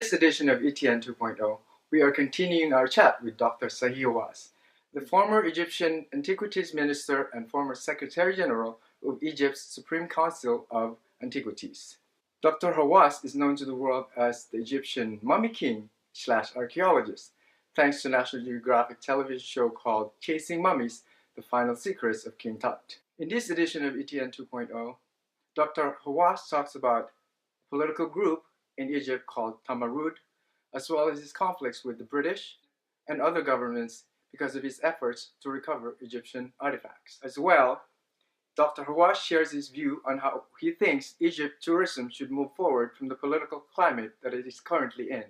This edition of eTN 2.0, we are continuing our chat with Dr. Zahi Hawass, the former Egyptian Antiquities Minister and former Secretary General of Egypt's Supreme Council of Antiquities. Dr. Hawass is known to the world as the Egyptian mummy king slash archaeologist, thanks to National Geographic television show called Chasing Mummies, The Final Secrets of King Tut. In this edition of eTN 2.0, Dr. Hawass talks about a political group in Egypt called Tamarud, as well as his conflicts with the British and other governments because of his efforts to recover Egyptian artifacts. As well, Dr. Hawass shares his view on how he thinks Egypt tourism should move forward from the political climate that it is currently in,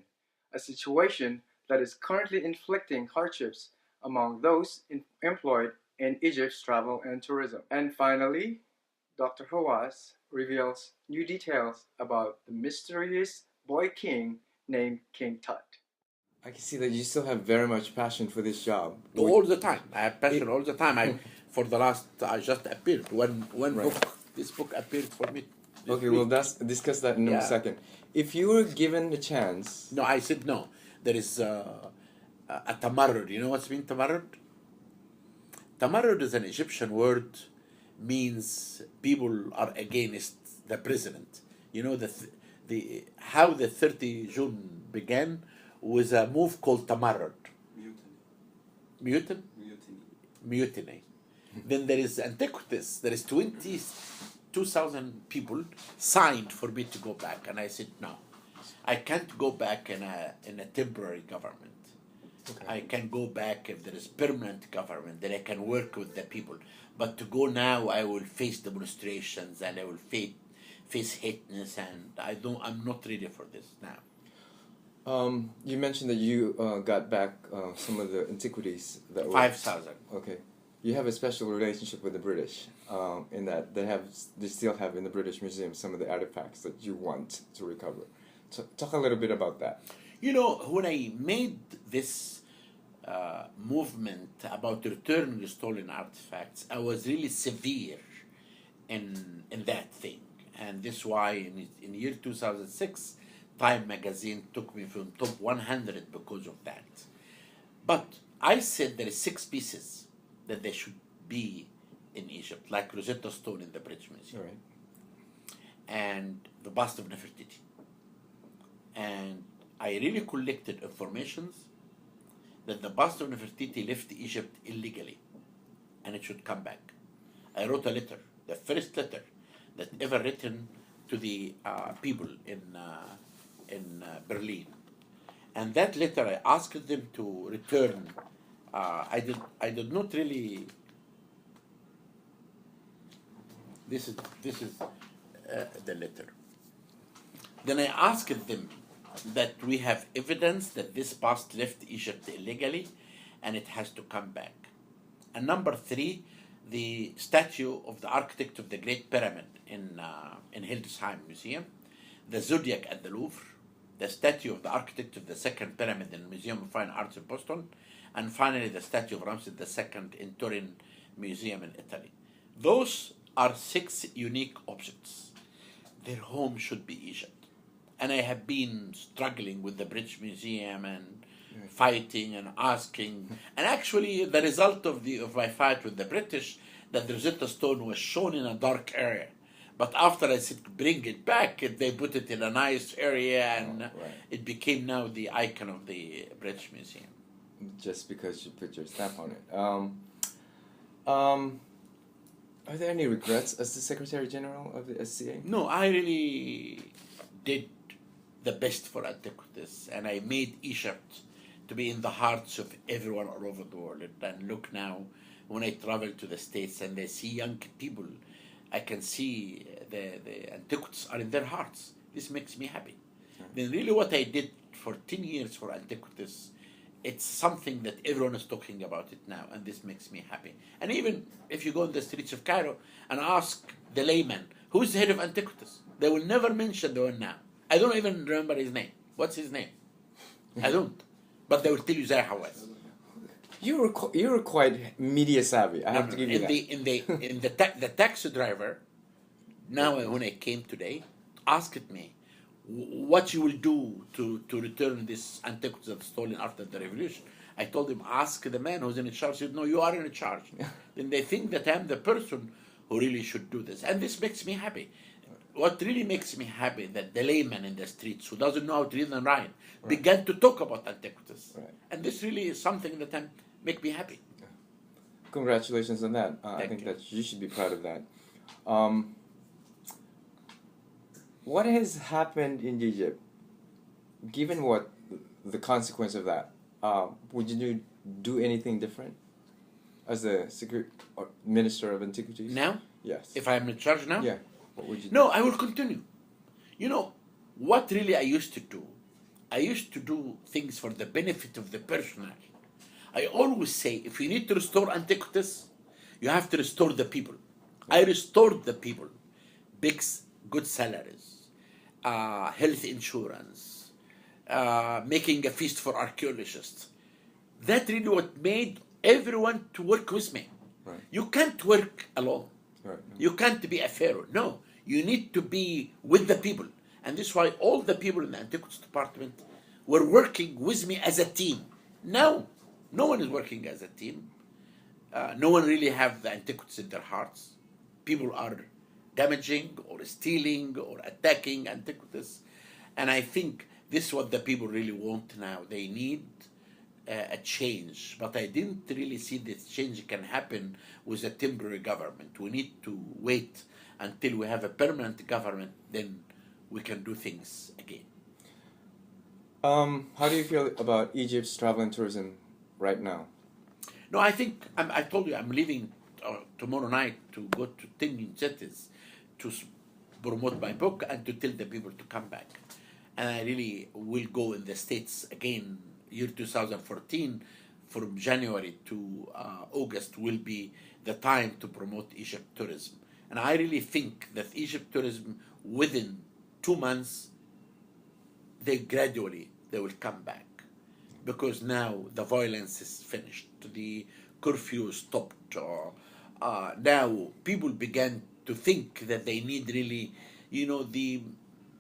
a situation that is currently inflicting hardships among those employed in Egypt's travel and tourism. And finally, Dr. Hawass reveals new details about the mysterious boy king named King Tut. I can see that you still have very much passion for this job. All the time. I have passion all the time. For the last, I just appeared. One Right. book, this book appeared for me. Okay, we'll discuss that in a second. If you were given the chance, No, I said no. There is a tamarrud. You know what's mean tamarrud? Tamarrud is an Egyptian word, means people are against the president. You know how the 30 June began was a move called tamarrud. Mutiny. Mutiny. Then there is Antiquities. There is 22,000 people signed for me to go back, and I said no. I can't go back in a temporary government. Okay. I can go back if there is permanent government, then I can work with the people. But to go now, I will face demonstrations and I will face hateness, and I'm not ready for this now. You mentioned that you got back some of the antiquities that were 5,000. Okay, you have a special relationship with the British, in that they still have in the British Museum some of the artifacts that you want to recover. So talk a little bit about that. You know, when I made this movement about returning stolen artifacts, I was really severe in that thing, and this is why in year 2006, Time magazine took me from top 100 because of that. But I said there is 6 pieces that they should be in Egypt, like Rosetta Stone in the British Museum, All right. and the Bust of Nefertiti. And I really collected informations that the Bust of Nefertiti left Egypt illegally, and it should come back. I wrote a letter, the first letter that ever written to the people in Berlin, and that letter I asked them to return. I did not really. This is the letter. Then I asked them that we have evidence that this past left Egypt illegally, and it has to come back. And number 3, the statue of the architect of the Great Pyramid in Hildesheim Museum, the Zodiac at the Louvre, the statue of the architect of the Second Pyramid in the Museum of Fine Arts in Boston, and finally the statue of Ramses II in Turin Museum in Italy. Those are 6 unique objects. Their home should be Egypt. And I have been struggling with the British Museum and fighting and asking. And actually, the result of my fight with the British, that the Rosetta Stone was shown in a dark area. But after I said bring it back, they put it in a nice area, and it became now the icon of the British Museum. Just because you put your stamp on it. Are there any regrets as the Secretary General of the SCA? No, I really did the best for Antiquities, and I made Egypt to be in the hearts of everyone all over the world. And look now, when I travel to the States and I see young people, I can see the Antiquities are in their hearts. This makes me happy. Then really what I did for 10 years for Antiquities, it's something that everyone is talking about it now, and this makes me happy. And even if you go in the streets of Cairo and ask the layman, who's the head of Antiquities, they will never mention the one now. I don't even remember his name. What's his name? I don't. But they will tell you Zahi Hawass. You were quite media savvy. I have to give you that. The taxi driver, now when I came today, asked me, what you will do to return this antiquities that stolen after the revolution. I told him, ask the man who's in charge. He said, no, you are in charge. Then they think that I'm the person who really should do this. And this makes me happy. What really makes me happy that the layman in the streets who doesn't know how to read and write began to talk about antiquities. Right. And this really is something that make me happy. Congratulations on that. I think you. that you should be proud of that. What has happened in Egypt? Given what the consequence of that, would you do anything different as the Minister of Antiquities? Now? Yes. If I'm in charge now? Yeah. What would you do? No, I will continue. You know, what really I used to do, I used to do things for the benefit of the personnel. I always say, if you need to restore antiquities, you have to restore the people. I restored the people. Big, good salaries, health insurance, making a feast for archaeologists. That really what made everyone to work with me. Right. You can't work alone. Right. You can't be a pharaoh. No, you need to be with the people. And this is why all the people in the Antiquities Department were working with me as a team. Now, no one is working as a team. No one really have the antiquities in their hearts. People are damaging or stealing or attacking antiquities. And I think this is what the people really want now. They need a change. But I didn't really see this change can happen with a temporary government. We need to wait until we have a permanent government, then we can do things again. How do you feel about Egypt's travel and tourism right now? No, I think, I told you, I'm leaving tomorrow night to go to 10 cities to promote my book and to tell the people to come back. And I really will go in the States again, year 2014, from January to August will be the time to promote Egypt tourism. And I really think that Egypt tourism, within 2 months, they will come back. Because now the violence is finished, the curfew stopped. Now people began to think that they need really, the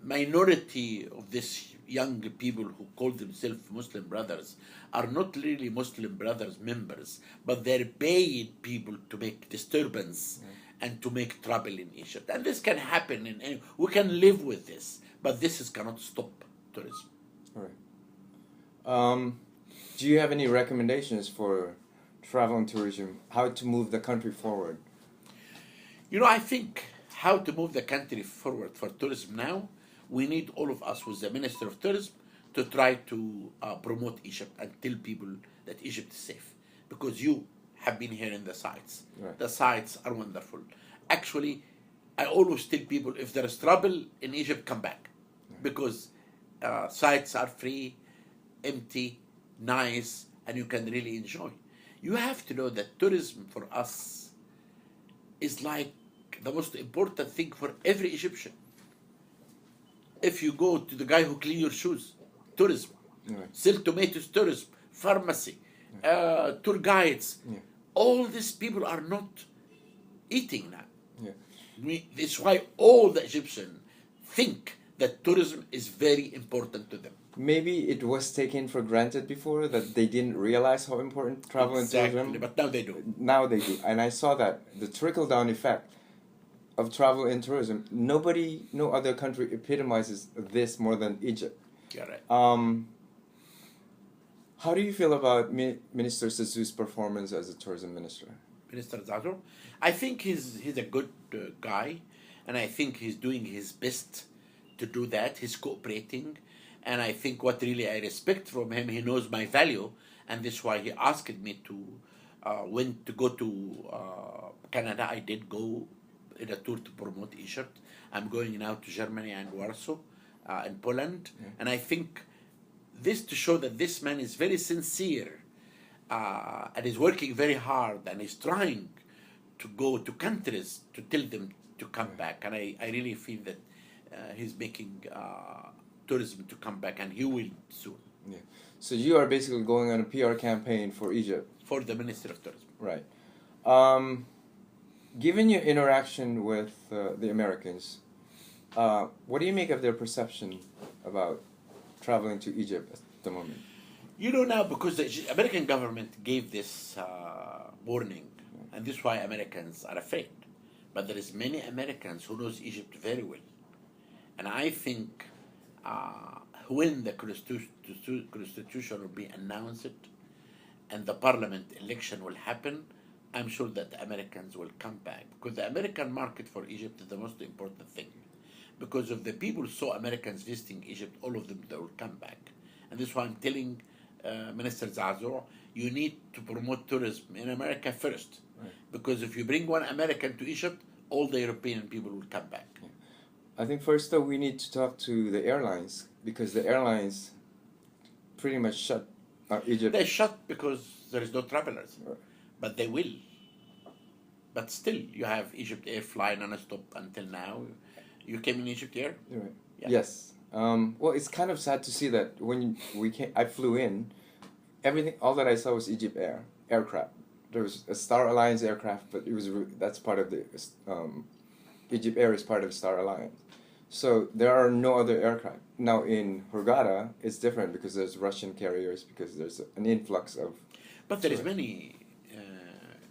minority of these young people who call themselves Muslim Brothers are not really Muslim Brothers members, but they're paid people to make disturbance and to make trouble in Egypt. And this can happen, and we can live with this, but cannot stop tourism. All right. Do you have any recommendations for travel and tourism, how to move the country forward? I think how to move the country forward for tourism now, we need all of us with the Minister of Tourism to try to promote Egypt and tell people that Egypt is safe. Because you have been here in the sites. Right. The sites are wonderful. Actually, I always tell people, if there is trouble in Egypt, come back. Because sites are free, empty, nice, and you can really enjoy. You have to know that tourism for us is like the most important thing for every Egyptian. If you go to the guy who clean your shoes, tourism. Right. Sell tomatoes, tourism. Pharmacy, tour guides. Yeah. All these people are not eating now. Yeah. That's why all the Egyptians think that tourism is very important to them. Maybe it was taken for granted before, that they didn't realize how important travel and tourism. But now they do. Now they do, and I saw that the trickle-down effect of travel and tourism. No other country epitomizes this more than Egypt. You're right. How do you feel about Minister Zazou's performance as a tourism minister? Minister Zazou, I think he's a good guy, and I think he's doing his best to do that. He's cooperating, and I think what really I respect from him, he knows my value, and that's why he asked me to when to go to Canada. I did go in a tour to promote Egypt. I'm going now to Germany and Warsaw and Poland, and I think this to show that this man is very sincere and is working very hard and is trying to go to countries to tell them to come back. And I really feel that he's making tourism to come back, and he will soon. Yeah. So you are basically going on a PR campaign for Egypt. For the Minister of Tourism. Right. Given your interaction with the Americans, what do you make of their perception about traveling to Egypt at the moment? You know now, because the American government gave this warning, and this is why Americans are afraid. But there is many Americans who knows Egypt very well, and I think when the constitution will be announced and the parliament election will happen, I'm sure that the Americans will come back, because the American market for Egypt is the most important thing. Because if the people saw Americans visiting Egypt, all of them, they will come back. And this is why I'm telling Minister Zazo, you need to promote tourism in America first. Right. Because if you bring one American to Egypt, all the European people will come back. Yeah. I think first, though, we need to talk to the airlines, because the airlines pretty much shut Egypt. They shut because there is no travelers. Right. But they will. But still, you have Egypt Air fly non-stop until now. You came in Egypt Air? Right. Yeah. Yes. Well, it's kind of sad to see that when I flew in, all that I saw was Egypt Air aircraft. There was a Star Alliance aircraft, but that's part of the Egypt Air is part of Star Alliance. So there are no other aircraft. Now in Hurghada, it's different because there's Russian carriers, because there's an influx of. But there is many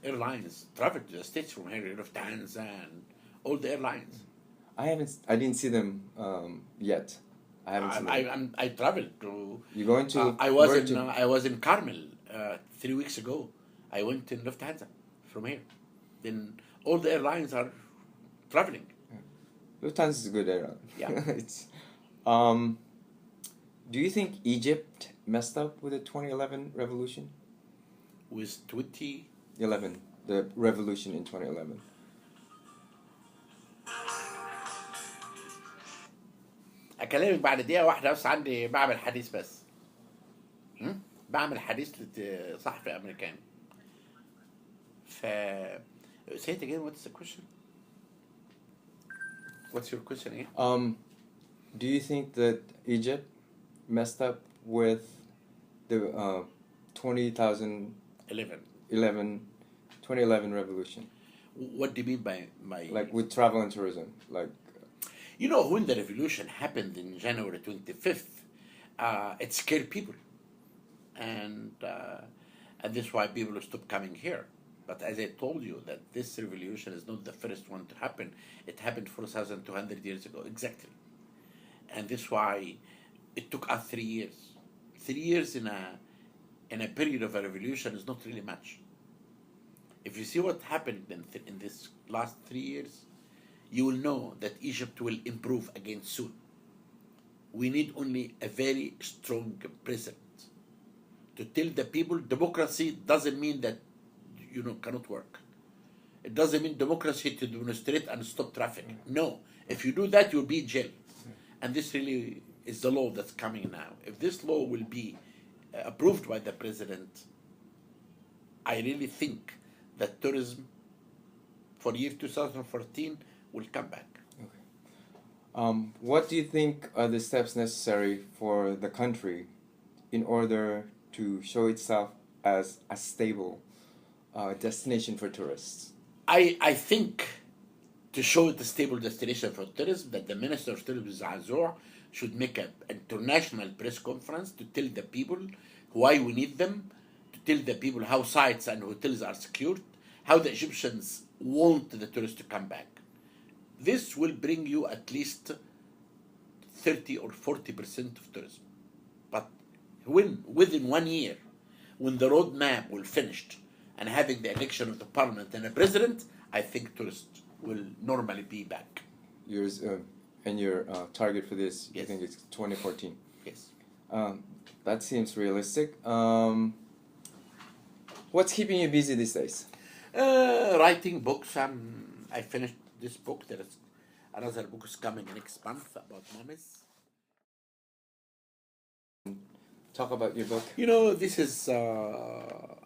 airlines travel to the States from here, Lufthansa and all the airlines. I didn't see them yet. I haven't seen them. I traveled to. You going to? I was in Carmel 3 weeks ago. I went in Lufthansa from here. Then all the airlines are traveling. Lufthansa is a good airline. Yeah. It's. Do you think Egypt messed up with the 2011 revolution? With 2011, the revolution in 2011. أكلمك بعد دقيقة واحدة بس، عندي بعمل حديث بس. بعمل حديث لصحفي أمريكاني. Say it again. What's the question? What's your question again? Do you think that Egypt messed up with the 2011 revolution? What do you mean by like with travel and tourism? Like, you know, when the revolution happened in January 25th, it scared people, and this is why people stopped coming here. But as I told you, that this revolution is not the first one to happen. It happened 4,200 years ago, exactly. And this is why it took us 3 years. 3 years in a period of a revolution is not really much. If you see what happened in this last 3 years, you will know that Egypt will improve again soon. We need only a very strong president to tell the people democracy doesn't mean that cannot work. It doesn't mean democracy to demonstrate and stop traffic. No. If you do that, you'll be in jail. And this really is the law that's coming now. If this law will be approved by the president, I really think that tourism for year 2014 will come back. Okay. What do you think are the steps necessary for the country in order to show itself as a stable destination for tourists? I think to show the stable destination for tourism, that the Minister of Tourism, Zahi, should make an international press conference to tell the people why we need them, to tell the people how sites and hotels are secured, how the Egyptians want the tourists to come back. This will bring you at least 30 or 40% of tourism. But within 1 year, when the roadmap will finish and having the election of the parliament and a president, I think tourists will normally be back. Yours and your target for this, yes. I think it's 2014. Yes. That seems realistic. What's keeping you busy these days? Writing books. I finished this book. There is another book is coming next month about mummies. Talk about your book. This is a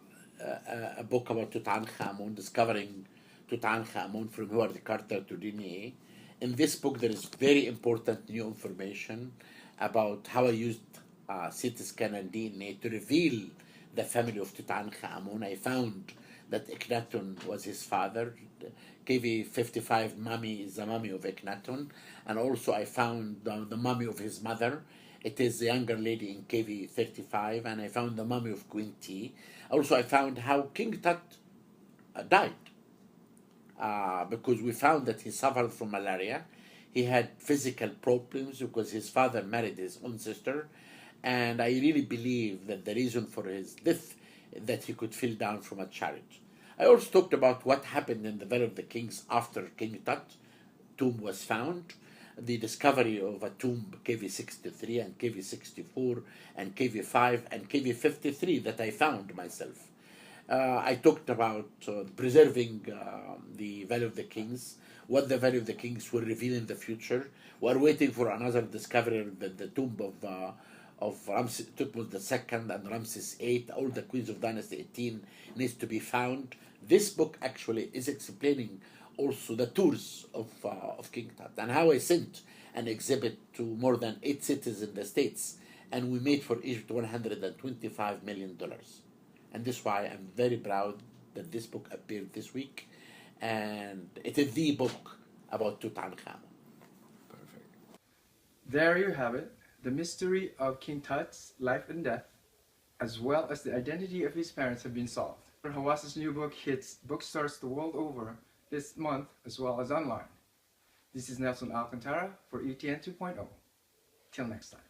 book about Tutankhamun, discovering Tutankhamun from Howard Carter to DNA. In this book, there is very important new information about how I used CT scan and DNA to reveal the family of Tutankhamun. I found that Akhenaten was his father. KV-55 mummy is the mummy of Akhenaten, and also I found the mummy of his mother. It is the younger lady in KV-35, and I found the mummy of Queen T. Also, I found how King Tut died, because we found that he suffered from malaria. He had physical problems because his father married his own sister, and I really believe that the reason for his death is that he could fall down from a chariot. I also talked about what happened in the Valley of the Kings after King Tut tomb was found, the discovery of a tomb KV-63 and KV-64 and KV-5 and KV-53 that I found myself. I talked about preserving the Valley of the Kings, what the Valley of the Kings will reveal in the future. We're waiting for another discovery, the tomb of Ramses Thutmose II and Ramses VIII. All the queens of Dynasty 18 needs to be found. This book actually is explaining also the tours of King Tut and how I sent an exhibit to more than 8 cities in the States, and we made for Egypt $125 million. And this is why I'm very proud that this book appeared this week, and it is the book about Tutankhamun. Perfect. There you have it, the mystery of King Tut's life and death, as well as the identity of his parents, have been solved. Hawass's new book hits bookstores the world over this month, as well as online. This is Nelson Alcantara for eTN 2.0. Till next time.